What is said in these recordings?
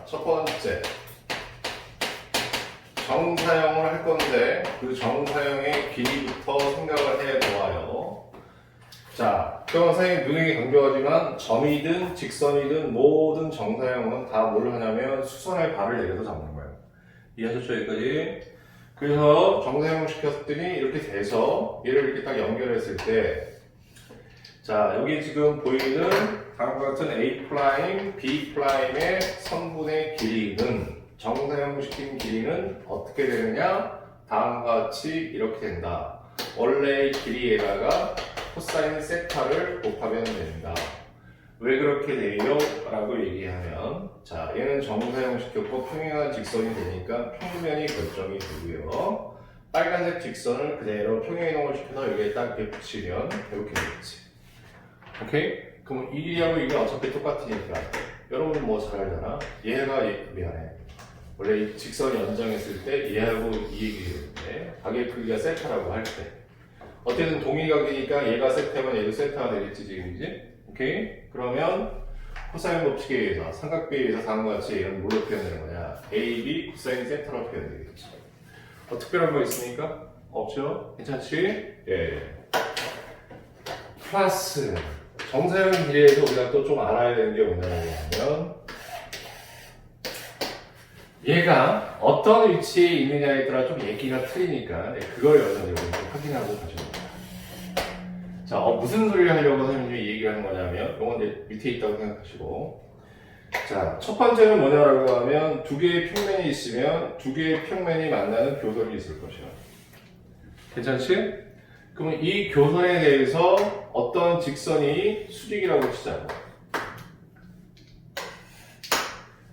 첫 번째 정사형을 할 건데 그 정사형의 길이부터 생각을 해보아요. 자, 그럼 선생님이 누누이 강조하지만 점이든 직선이든 모든 정사형은 다 뭘 하냐면 수선의 발을 내려서 잡는 거예요. 이해하셨죠? 여기까지? 그래서 정사형 시켰더니 이렇게 돼서 얘를 이렇게 딱 연결했을 때 자, 여기 지금 보이는 다음과 같은 A', B'의 선분의 길이는 정사형 시킨 길이는 어떻게 되느냐? 다음과 같이 이렇게 된다. 원래의 길이에다가 코사인 세타를 곱하면 됩니다. 왜 그렇게 돼요? 라고 얘기하면 자, 얘는 정사형 시켰고 평행한 직선이 되니까 평면이 결정이 되고요. 빨간색 직선을 그대로 평행이동을 시켜서 여기에 딱 이렇게 붙이면 이렇게 되겠지. 오케이? 그럼 이 길이하고 이게 어차피 똑같으니까 여러분 뭐 잘 알잖아. 얘가 미안해. 원래 이 직선이 연장했을 때 얘하고 이 얘기인데 가게 크기가 세타라고 할 때 어쨌든 동일각이니까 얘가 세타면 얘도 세타가 되겠지 지금이지? 오케이? 그러면 코사인 법칙에 의해서 삼각비에 의해서 다음과 같이 얘는 뭘로 표현되는 거냐? A, B 코사인 세타로 표현되겠지. 특별한 거 있습니까? 없죠? 괜찮지? 예. 플러스 정사형 길이에서 우리가 또 좀 알아야 되는 게 뭐냐면 얘가 어떤 위치에 있느냐에 따라 좀 얘기가 틀리니까 그걸 여러분들이 좀 확인하고 가셔야 됩니다. 자, 무슨 소리를 하려고 선생님이 얘기를 하는 거냐면 이건 이제 밑에 있다고 생각하시고 자, 첫 번째는 뭐냐라고 하면 두 개의 평면이 있으면 두 개의 평면이 만나는 교선이 있을 것이야. 괜찮지? 그러면 이 교선에 대해서 어떤 직선이 수직이라고 치자고.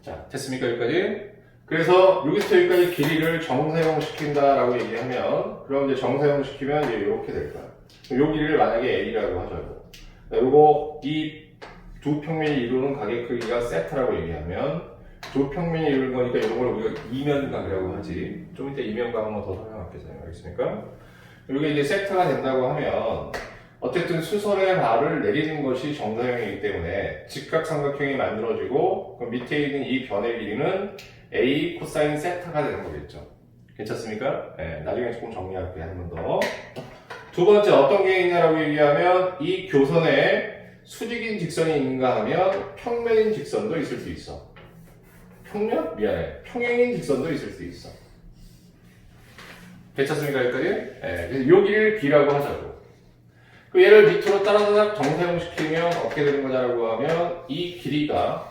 자, 됐습니까? 여기까지? 그래서 여기부터 여기까지 길이를 정사형 시킨다라고 얘기하면 그럼 이제 정사형 시키면 이제 이렇게 될 거야. 요 길이를 만약에 A라고 하자고. 요거 이 두 평면이 이루는 가게 크기가 세타라고 얘기하면 두 평면이 이루는 거니까 이런 걸 우리가 이면각이라고 하지. 좀 이따 이면각 한번 더 설명할게요. 알겠습니까? 이게 이제 세타가 된다고 하면 어쨌든 수선의 발을 내리는 것이 정사형이기 때문에 직각삼각형이 만들어지고 그럼 밑에 있는 이 변의 길이는 A 코사인 세타가 되는 거겠죠. 괜찮습니까? 네, 나중에 조금 정리할게요. 한 번 더. 두 번째 어떤 게 있냐라고 얘기하면 이 교선에 수직인 직선이 있는가 하면 평면인 직선도 있을 수 있어. 평면? 미안해. 평행인 직선도 있을 수 있어. 괜찮습니까? 여기까지? 네, 그래서 요 길이를 B라고 하자고. 그 얘를 밑으로 따라서 정사형 시키면 어떻게 되는 거냐라고 하면 이 길이가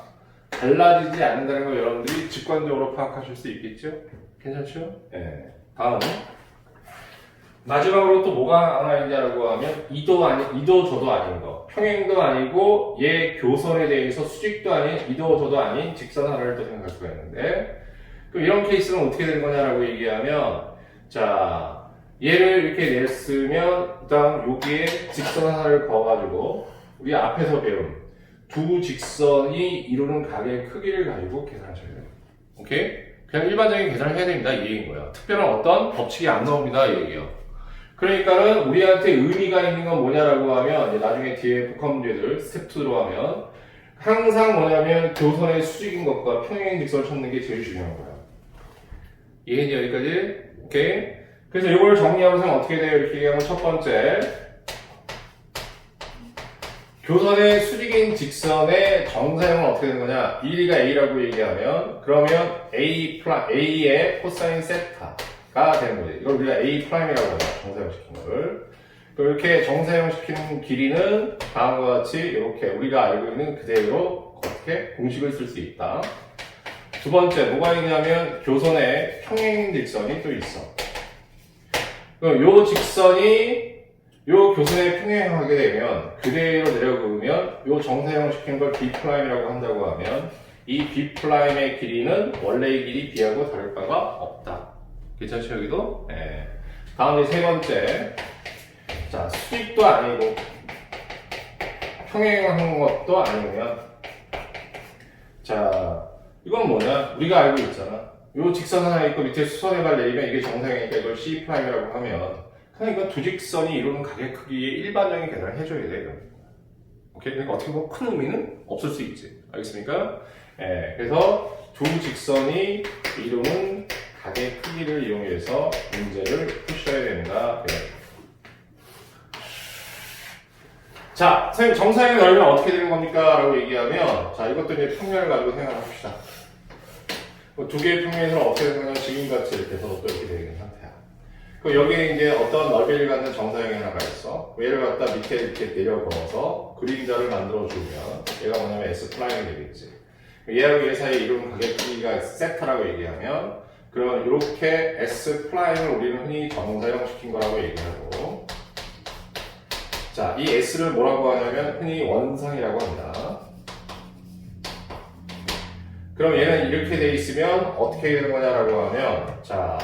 달라지지 않는다는 걸 여러분들이 직관적으로 파악하실 수 있겠죠? 괜찮죠? 네. 다음. 마지막으로 또 뭐가 하나 있냐라고 하면 이도 저도 아닌 거. 평행도 아니고 얘 교선에 대해서 수직도 아닌 이도 저도 아닌 직선 하나를 또 생각할 수가 있는데 그럼 이런 케이스는 어떻게 되는 거냐라고 얘기하면 자, 얘를 이렇게 냈으면 일단 여기에 직선 하나를 그어가지고 우리 앞에서 배운 두 직선이 이루는 각의 크기를 가지고 계산하셔야 돼요. 오케이? 그냥 일반적인 계산을 해야 됩니다. 이 얘기인 거예요. 특별한 어떤 법칙이 안 나옵니다. 이 얘기예요. 그러니까는 우리한테 의미가 있는 건 뭐냐라고 하면 이제 나중에 뒤에 복합 문제들 스텝 2로 하면 항상 뭐냐면 교선의 수직인 것과 평행 직선을 찾는 게 제일 중요한 거예요. 이해했니 여기까지? 오케이? 그래서 이걸 정리하면서 어떻게 돼요? 이렇게 얘기하면 첫 번째 교선의 수직인 직선의 정사형은 어떻게 되는 거냐? 이 길이가 A라고 얘기하면 그러면 A의 코사인 세타가 되는 거지. 이걸 우리가 A'이라고 하죠. 정사형 시킨 거를. 이렇게 정사형 시키는 길이는 다음과 같이 이렇게 우리가 알고 있는 그대로 어떻게 공식을 쓸 수 있다. 두 번째 뭐가 있냐면 교선의 평행 직선이 또 있어. 그럼 요 직선이 요 교선에 평행하게 되면 그대로 내려그으면 요 정사형 시킨 걸 B'이라고 한다고 하면 이 B'의 길이는 원래의 길이 B하고 다를 바가 없다. 괜찮죠 여기도? 네. 다음 이제 세 번째 자 수직도 아니고 평행한 것도 아니면 자 이건 뭐냐 우리가 알고 있잖아 요 직선 하나 있고 밑에 수선의 발 내리면 이게 정사형이니까 이걸 C'이라고 하면 그냥 이건 두 직선이 이루는 각의 크기의 일반적인 계산을 해줘야 돼. 오케이? 그러니까 어떻게 보면 큰 의미는 없을 수 있지. 알겠습니까? 예, 그래서 두 직선이 이루는 각의 크기를 이용해서 문제를 푸셔야 된다. 자, 선생님 정사형의 넓이는 어떻게 되는 겁니까? 라고 얘기하면 자, 이것도 이제 평면을 가지고 생각을 합시다. 두 개의 평면에서는 어떻게 되는 거냐면 지금같이 이렇게 해서 또 이렇게 되는 상태야. 그럼 여기에 이제 어떤 넓이를 갖는 정사형이 하나가 있어. 얘를 갖다 밑에 이렇게 내려걸어서 그림자를 만들어주면 얘가 뭐냐면 S'이 되겠지. 얘하고 얘 사이에 이루는 각의 크기가 세타라고 얘기하면 그러면 이렇게 S'을 우리는 흔히 정사형 시킨 거라고 얘기하고 자, 이 S를 뭐라고 하냐면 흔히 원상이라고 합니다. 그럼 얘는 이렇게 돼 있으면 어떻게 되는 거냐라고 하면 자,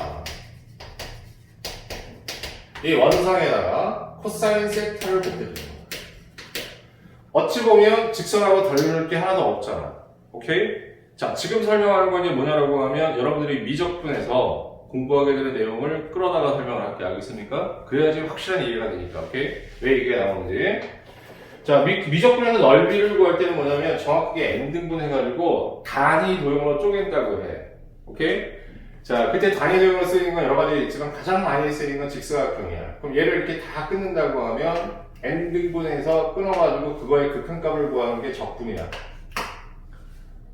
이 원상에다가 코사인 세타를 곱해주는 거야. 어찌 보면 직선하고 덜 게 하나도 없잖아. 오케이? 자, 지금 설명하는 건 이제 뭐냐라고 하면 여러분들이 미적분에서 공부하게 되는 내용을 끌어다가 설명을 할게. 알겠습니까? 그래야지 확실한 이해가 되니까. 오케이? 왜 이게 나오는지. 자, 미적분에서 넓이를 구할 때는 뭐냐면 정확하게 n등분 해가지고 단위 도형으로 쪼갠다고 해. 오케이? 자, 그때 단위 도형으로 쓰이는 건 여러 가지 있지만 가장 많이 쓰이는 건 직사각형이야. 그럼 얘를 이렇게 다 끊는다고 하면 n등분해서 끊어가지고 그거의 극한값을 구하는 게 적분이야.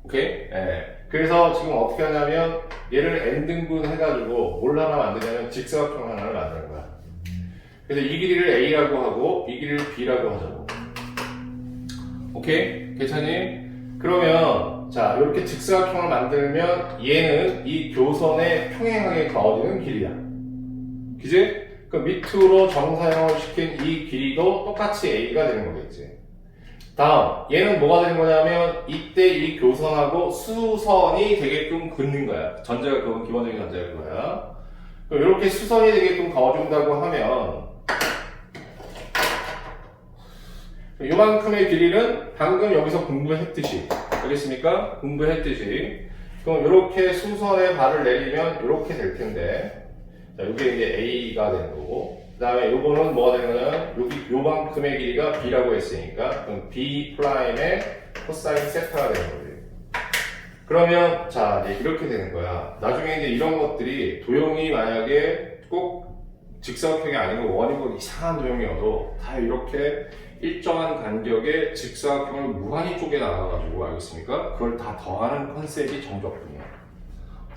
오케이? 예. 그래서 지금 어떻게 하냐면 얘를 n등분 해가지고 뭘 하나 만드냐면 직사각형 하나를 만드는 거야. 그래서 이 길이를 a라고 하고 이 길이를 b라고 하자고. 오케이? 괜찮니? 그러면 자 이렇게 직사각형을 만들면 얘는 이 교선의 평행하게 그어지는 길이야. 그지? 그 밑으로 정사형을 시킨 이 길이도 똑같이 a가 되는 거겠지. 다음 얘는 뭐가 되는 거냐면 이때 이 교선하고 수선이 되게끔 긋는 거야. 전제가 그건 기본적인 전제가 그거야. 그럼 이렇게 수선이 되게끔 그어준다고 하면 요만큼의 길이는 방금 여기서 공부했듯이 알겠습니까? 공부했듯이 그럼 이렇게 수선에 발을 내리면 이렇게 될 텐데 자, 이게 이제 A가 되는 거고 그 다음에 요거는 뭐가 되는 거냐면 여기 요만큼의 길이가 B라고 했으니까 그럼 B'의 코사인 세타가 되는 거지. 그러면 자 이제 이렇게 되는 거야. 나중에 이제 이런 것들이 도형이 만약에 꼭 직사각형이 아니고 원이고 이상한 도형이어도 다 이렇게 일정한 간격의 직사각형을 무한히 쪼개 나가가지고 알겠습니까? 그걸 다 더하는 컨셉이 정적분이야.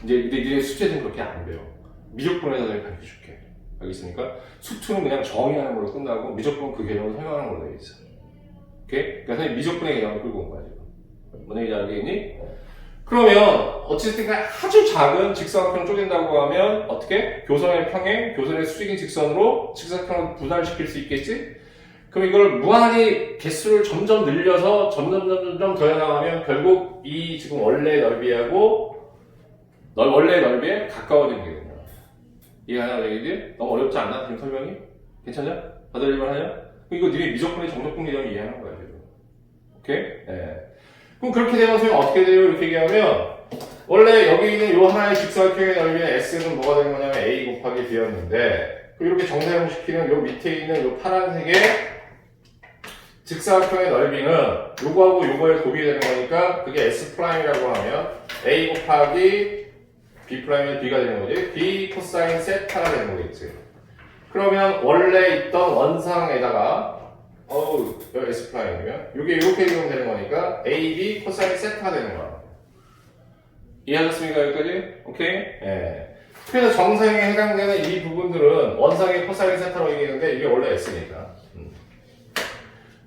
이제 숙제는 그렇게 안 배워. 미적분에서 내가 가르쳐 줄게. 알겠습니까? 수투는 그냥 정의하는 걸로 끝나고 미적분은 그 개념을 설명하는 걸로 되어 있어. 오케이? 그러니까 선생님 미적분의 개념을 끌고 온 거야 지금. 뭔 얘기인지 알겠니? 그러면 어쨌든 아주 작은 직사각형을 쪼갠다고 하면 어떻게? 교선의 평행, 교선의 수직인 직선으로 직사각형을 분할시킬 수 있겠지? 그럼 이걸 무한히 개수를 점점 늘려서 점점 더해나가면 결국 이 지금 원래 넓이하고 원래 넓이에 가까워지는 거거든요. 이해하냐 얘기지? 너무 어렵지 않나? 지금 설명이? 괜찮냐? 받아들일만 하냐? 그럼 이거 니네 미적분의 정적분 개념 이해하는 거야 지금. 오케이? 네. 그럼 그렇게 되면 선생님 어떻게 돼요? 이렇게 얘기하면 원래 여기 있는 요 하나의 직사각형의 넓이의 S는 뭐가 되는 거냐면 A 곱하기 B였는데 이렇게 정사형 시키는 요 밑에 있는 요 파란색의 직사각형의 넓이는 요거하고 요거의 곱이 되는 거니까 그게 S'이라고 하면 A 곱하기 B'의 B가 되는 거지. B 코사인 세타가 되는 거겠지. 그러면 원래 있던 원상에다가 여기 S'이면 이게 이렇게 이용되면 되는 거니까 AB 코사인 세타가 되는 거야. 이해하셨습니까? 여기까지? 오케이? 예. 그래서 정사형에 해당되는 이 부분들은 원상의 코사인 세타로 얘기했는데 이게 원래 S니까.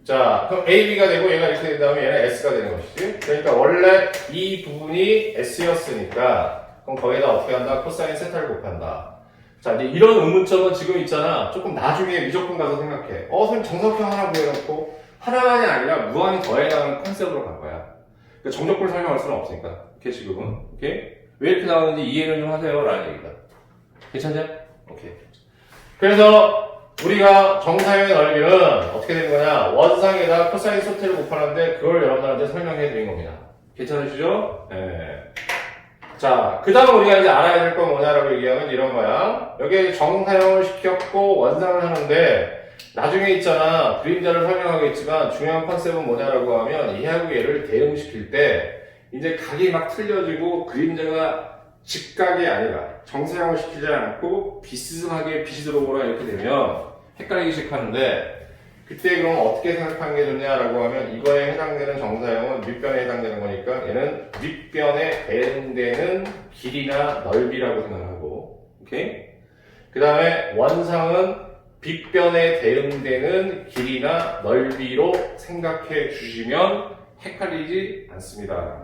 자, 그럼 AB가 되고 얘가 이렇게 된 다음에 얘는 S가 되는 것이지. 그러니까 원래 이 부분이 S였으니까 그럼 거기에다 어떻게 한다? 코사인 세타를 곱한다. 자, 이제 이런 의문점은 지금 있잖아. 조금 나중에 미적분 가서 생각해. 선생님 정사각형 하나 구해놓고 하나만이 아니라 무한히 더해나가는 컨셉으로 갈 거야. 그러니까 정적분을 설명할 수는 없으니까. 오케이, 지금은. 오케이? 왜 이렇게 나오는지 이해를 좀 하세요. 라는 얘기다. 괜찮냐? 오케이. 그래서 우리가 정사형의 넓이는 어떻게 되는 거냐? 원상에다 코사인 소테를 곱하는데 그걸 여러분들한테 설명해 드린 겁니다. 괜찮으시죠? 네. 자, 그 다음 우리가 이제 알아야 될 건 뭐냐라고 얘기하면 이런 거야. 여기에 정사형을 시켰고 원상을 하는데 나중에 있잖아. 그림자를 설명하겠지만 중요한 컨셉은 뭐냐라고 하면 얘하고 얘를 대응시킬 때 이제 각이 막 틀려지고 그림자가 직각이 아니라 정사형을 시키지 않고 비스듬하게 빛이 들어오거나 이렇게 되면 헷갈리기 시작하는데, 그때 그럼 어떻게 생각하는 게 좋냐라고 하면 이거에 해당되는 정사형은 밑변에 해당되는 거니까 얘는 윗변에 대응되는 길이나 넓이라고 생각하고, 오케이? 그 다음에 원상은 빗변에 대응되는 길이나 넓이로 생각해 주시면 헷갈리지 않습니다.